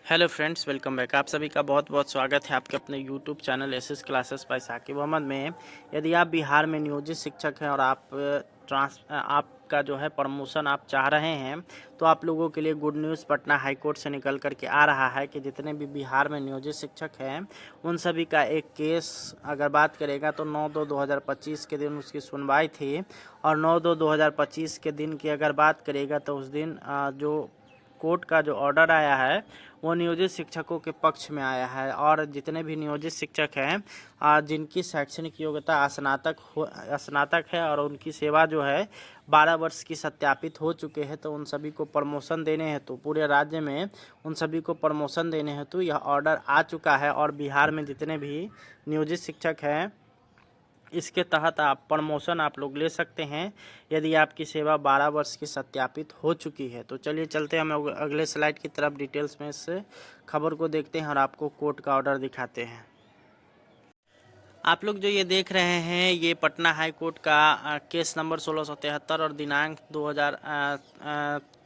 Hello friends, welcome back. आप सभी का बहुत बहुत स्वागत है आपके अपने YouTube channel SS classes by Saqib Ahmed में। यदि आप बिहार में नियोजित शिक्षक हैं और आपका जो है प्रमोशन आप चाह रहे हैं, तो आप लोगों के लिए good news Patna high court से निकल करके आ रहा है कि जितने भी बिहार में नियोजित शिक्षक हैं उन सभी का एक केस अगर बात करेगा तो 9/2/2025 के दिन उसकी सुनवाई थी। और 9/2/2025 के दिन की अगर बात करेगा तो उस दिन जो कोर्ट का जो ऑर्डर आया है वो नियोजित शिक्षकों के पक्ष में आया है। और जितने भी नियोजित शिक्षक हैं जिनकी शैक्षणिक योग्यता स्नातक है और उनकी सेवा जो है 12 वर्ष की सत्यापित हो चुके हैं, तो उन सभी को प्रमोशन देने हेतु पूरे राज्य में उन सभी को प्रमोशन देने हेतु यह ऑर्डर आ चुका है। और बिहार में जितने भी नियोजित शिक्षक हैं इसके तहत आप प्रमोशन आप लोग ले सकते हैं यदि आपकी सेवा 12 वर्ष की सत्यापित हो चुकी है। तो चलिए चलते हैं हम अगले स्लाइड की तरफ, डिटेल्स में इस खबर को देखते हैं और आपको कोर्ट का ऑर्डर दिखाते हैं। आप लोग जो ये देख रहे हैं ये पटना हाई कोर्ट का केस नंबर 1673 और दिनांक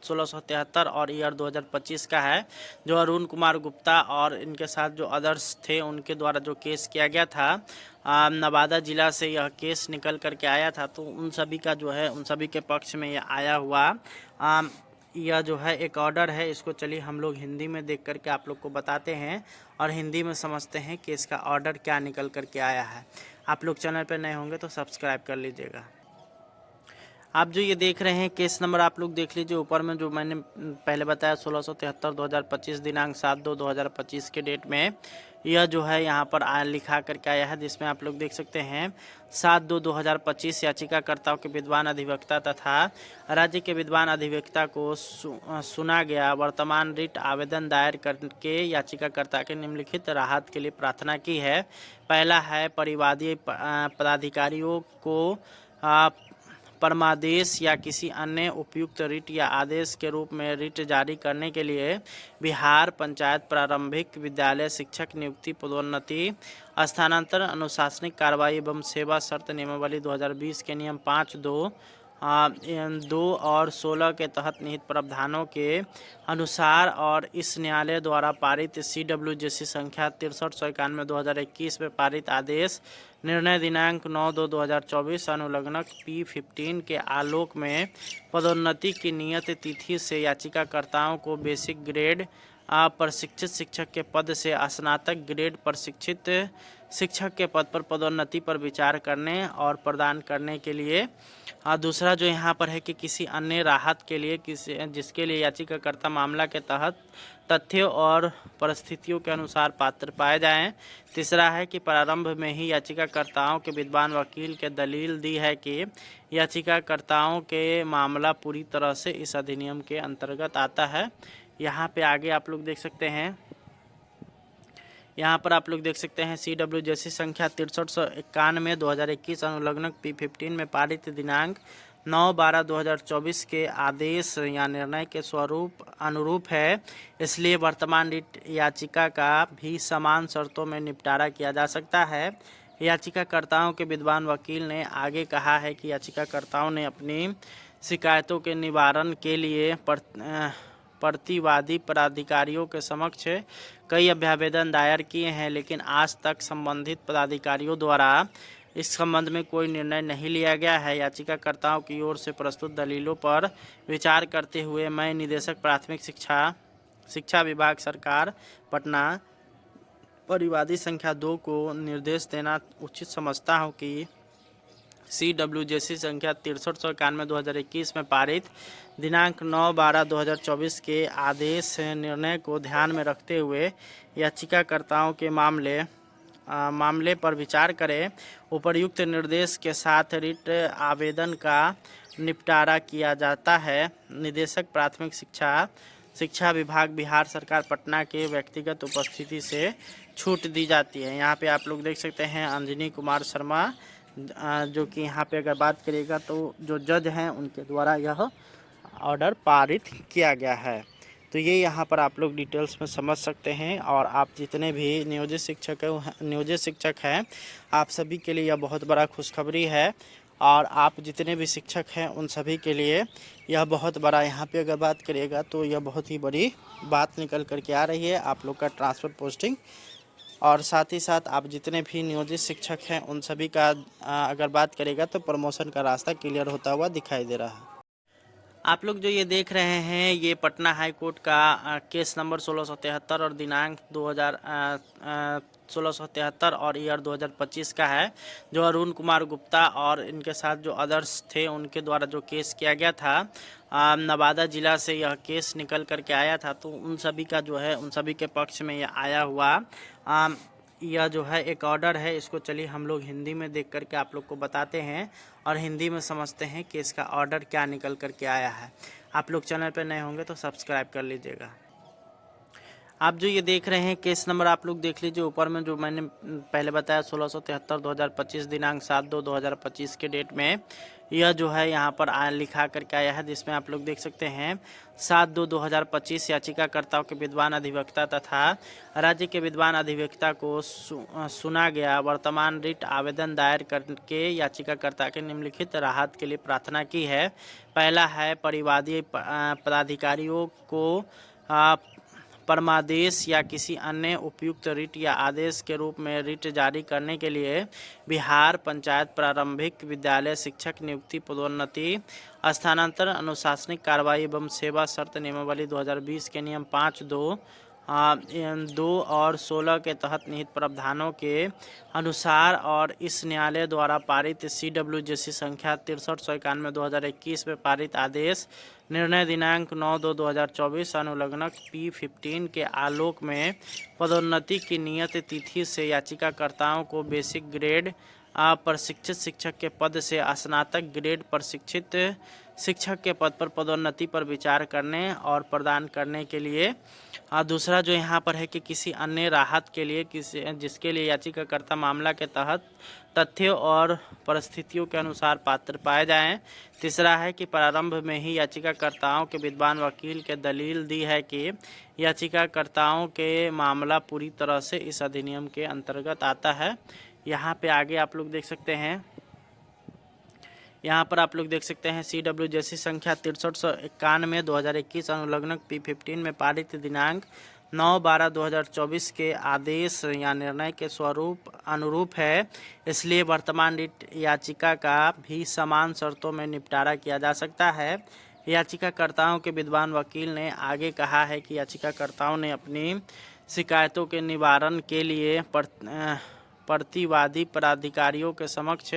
1673 और ईयर 2025 का है, जो अरुण कुमार गुप्ता और इनके साथ जो अदर्स थे उनके द्वारा जो केस किया गया था। नवादा जिला से यह केस निकल करके आया था, तो उन सभी का जो है उन सभी के पक्ष में यह आया हुआ यह जो है एक ऑर्डर है। इसको चलिए हम लोग हिंदी में देख करके आप लोग को बताते हैं और हिंदी में समझते हैं कि इसका ऑर्डर क्या निकल करके आया है। आप लोग चैनल पर नए होंगे तो सब्सक्राइब कर लीजिएगा। आप जो ये देख रहे हैं केस नंबर आप लोग देख लीजिए ऊपर में, जो मैंने पहले बताया 1673/2025 दिनांक 7/2/2025 के डेट में यह जो है यहाँ पर लिखा करके आया है, जिसमें आप लोग देख सकते हैं 7/2/2025 याचिकाकर्ताओं के विद्वान अधिवक्ता तथा राज्य के विद्वान अधिवक्ता को सुना गया। वर्तमान रिट आवेदन दायर करके याचिकाकर्ता के निम्नलिखित राहत के लिए प्रार्थना की है। पहला है परिवादी पदाधिकारियों को परमादेश या किसी अन्य उपयुक्त रिट या आदेश के रूप में रिट जारी करने के लिए बिहार पंचायत प्रारंभिक विद्यालय शिक्षक नियुक्ति पदोन्नति स्थानांतरण अनुशासनिक कार्रवाई एवं सेवा शर्त नियमावली 2020 के नियम 5(2) और 16 के तहत निहित प्रावधानों के अनुसार और इस न्यायालय द्वारा पारित CWJC संख्या 6391/2021 में पारित आदेश निर्णय दिनांक 9/2/2024 अनुलग्नक P15 के आलोक में पदोन्नति की नियत तिथि से याचिकाकर्ताओं को बेसिक ग्रेड प्रशिक्षित शिक्षक के पद से स्नातक ग्रेड प्रशिक्षित शिक्षक के पद पर पदोन्नति पर विचार करने और प्रदान करने के लिए दूसरा जो यहाँ पर है कि किसी अन्य राहत के लिए जिसके लिए याचिकाकर्ता मामला के तहत तथ्यों और परिस्थितियों के अनुसार पात्र पाए जाएं। तीसरा है कि प्रारंभ में ही याचिकाकर्ताओं के विद्वान वकील के दलील दी है कि याचिकाकर्ताओं के मामला पूरी तरह से इस अधिनियम के अंतर्गत आता है। यहाँ पे आगे आप लोग देख सकते हैं, यहाँ पर आप लोग देख सकते हैं CWJC संख्या 6391/2021 अनुलग्नक P15 में पारित दिनांक 9/12/2024 के आदेश या निर्णय के स्वरूप अनुरूप है। इसलिए वर्तमान रिट याचिका का भी समान शर्तों में निपटारा किया जा सकता है। याचिकाकर्ताओं के विद्वान वकील ने आगे कहा है कि याचिकाकर्ताओं ने अपनी शिकायतों के निवारण के लिए प्रतिवादी पदाधिकारियों के समक्ष कई अभ्यावेदन दायर किए हैं, लेकिन आज तक संबंधित पदाधिकारियों द्वारा इस संबंध में कोई निर्णय नहीं लिया गया है। याचिकाकर्ताओं की ओर से प्रस्तुत दलीलों पर विचार करते हुए मैं निदेशक प्राथमिक शिक्षा विभाग सरकार पटना परिवादी संख्या 2 को निर्देश देना उचित समझता हूं कि CWJC संख्या 6391/2021 में पारित दिनांक 9/12/2024 के आदेश निर्णय को ध्यान में रखते हुए याचिकाकर्ताओं के मामले पर विचार करें। उपर्युक्त निर्देश के साथ रिट आवेदन का निपटारा किया जाता है। निदेशक प्राथमिक शिक्षा विभाग बिहार सरकार पटना के व्यक्तिगत उपस्थिति से छूट दी जाती है। यहाँ पे आप लोग देख सकते हैं अंजनी कुमार शर्मा, जो कि यहाँ पे अगर बात करिएगा तो जो जज हैं उनके द्वारा यह ऑर्डर पारित किया गया है। तो ये यहाँ पर आप लोग डिटेल्स में समझ सकते हैं। और आप जितने भी नियोजित शिक्षक हैं आप सभी के लिए यह बहुत बड़ा खुशखबरी है। और आप जितने भी शिक्षक हैं उन सभी के लिए यह बहुत बड़ा, यहाँ पे अगर बात करिएगा तो यह बहुत ही बड़ी बात निकल कर के आ रही है आप लोग का ट्रांसफ़र पोस्टिंग। और साथ ही साथ आप जितने भी नियोजित शिक्षक हैं उन सभी का अगर बात करेगा तो प्रमोशन का रास्ता क्लियर होता हुआ दिखाई दे रहा है। आप लोग जो ये देख रहे हैं ये पटना हाई कोर्ट का केस नंबर 1673 और दिनांक 1673 और ईयर 2025 का है, जो अरुण कुमार गुप्ता और इनके साथ जो अदर्स थे उनके द्वारा जो केस किया गया था। नवादा जिला से यह केस निकल करके आया था, तो उन सभी का जो है उन सभी के पक्ष में यह आया हुआ यह जो है एक ऑर्डर है। इसको चलिए हम लोग हिंदी में देख करके आप लोग को बताते हैं और हिंदी में समझते हैं कि इसका ऑर्डर क्या निकल करके आया है। आप लोग चैनल पर नए होंगे तो सब्सक्राइब कर लीजिएगा। आप जो ये देख रहे हैं केस नंबर आप लोग देख लीजिए, ऊपर में जो मैंने पहले बताया 1673/2025 दिनांक 7/2/2025 के डेट में यह जो है यहाँ पर लिखा करके आया है, जिसमें आप लोग देख सकते हैं 7/2/2025 याचिकाकर्ताओं के विद्वान अधिवक्ता तथा राज्य के विद्वान अधिवक्ता को सुना गया। वर्तमान रिट आवेदन दायर करके याचिकाकर्ता के निम्नलिखित राहत के लिए प्रार्थना की है। पहला है परिवादी पदाधिकारियों को परमादेश या किसी अन्य उपयुक्त रिट या आदेश के रूप में रिट जारी करने के लिए बिहार पंचायत प्रारंभिक विद्यालय शिक्षक नियुक्ति, पदोन्नति, स्थानांतरण, अनुशासनिक कार्रवाई एवं सेवा शर्त नियमावली 2020 के नियम 5(2) और 16 के तहत निहित प्रावधानों के अनुसार और इस न्यायालय द्वारा पारित CWJC संख्या 6391/2021 में पारित आदेश निर्णय दिनांक 9/2/2024 अनुलग्नक P15 के आलोक में पदोन्नति की नियत तिथि से याचिकाकर्ताओं को बेसिक ग्रेड प्रशिक्षित शिक्षक के पद से स्नातक ग्रेड प्रशिक्षित शिक्षक के पद पर पदोन्नति पर विचार करने और प्रदान करने के लिए। दूसरा जो यहाँ पर है कि किसी अन्य राहत के लिए जिसके लिए याचिकाकर्ता मामला के तहत तथ्यों और परिस्थितियों के अनुसार पात्र पाए जाएं। तीसरा है कि प्रारंभ में ही याचिकाकर्ताओं के विद्वान वकील के दलील दी है कि याचिकाकर्ताओं के मामला पूरी तरह से इस अधिनियम के अंतर्गत आता है। यहाँ पे आगे आप लोग देख सकते हैं, यहाँ पर आप लोग देख सकते हैं CWJC संख्या 6391/2021 अनुलग्नक P15 में पारित दिनांक 9/12/2024 के आदेश या निर्णय के स्वरूप अनुरूप है, इसलिए वर्तमान रिट याचिका का भी समान शर्तों में निपटारा किया जा सकता है। याचिकाकर्ताओं के विद्वान वकील ने आगे कहा है कि याचिकाकर्ताओं ने अपनी शिकायतों के निवारण के लिए प्रतिवादी पदाधिकारियों के समक्ष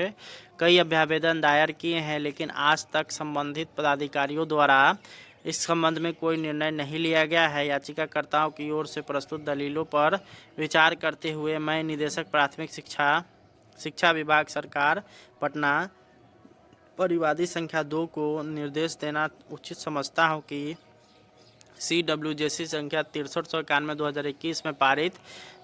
कई अभ्यावेदन दायर किए हैं, लेकिन आज तक संबंधित पदाधिकारियों द्वारा इस संबंध में कोई निर्णय नहीं लिया गया है। याचिकाकर्ताओं की ओर से प्रस्तुत दलीलों पर विचार करते हुए मैं निदेशक प्राथमिक शिक्षा विभाग सरकार पटना परिवादी संख्या 2 को निर्देश देना उचित समझता हूं कि CWJC संख्या 6391/2021 में पारित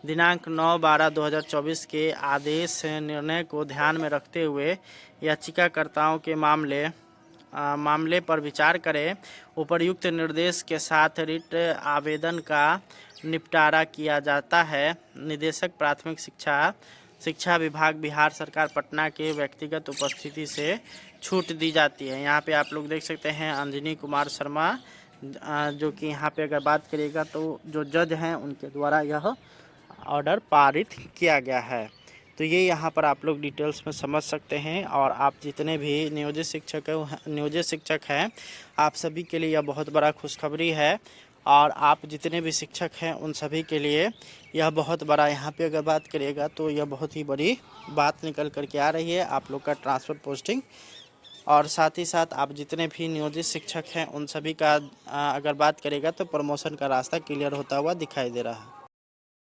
दिनांक 9/12/2024 के आदेश निर्णय को ध्यान में रखते हुए याचिकाकर्ताओं के मामले पर विचार करें। उपर्युक्त निर्देश के साथ रिट आवेदन का निपटारा किया जाता है। निदेशक प्राथमिक शिक्षा विभाग बिहार सरकार पटना के व्यक्तिगत उपस्थिति से छूट दी जाती है। यहाँ पे आप लोग देख सकते हैं अंजनी कुमार शर्मा, जो कि यहाँ पे अगर बात करिएगा तो जो जज हैं उनके द्वारा यह ऑर्डर पारित किया गया है। तो ये यहाँ पर आप लोग डिटेल्स में समझ सकते हैं। और आप जितने भी नियोजित शिक्षक हैं आप सभी के लिए यह बहुत बड़ा खुशखबरी है। और आप जितने भी शिक्षक हैं उन सभी के लिए यह बहुत बड़ा, यहाँ पे अगर बात करिएगा तो यह बहुत ही बड़ी बात निकल कर के आ रही है आप लोग का ट्रांसफ़र पोस्टिंग। और साथ ही साथ आप जितने भी नियोजित शिक्षक हैं उन सभी का अगर बात करेगा तो प्रमोशन का रास्ता क्लियर होता हुआ दिखाई दे रहा है।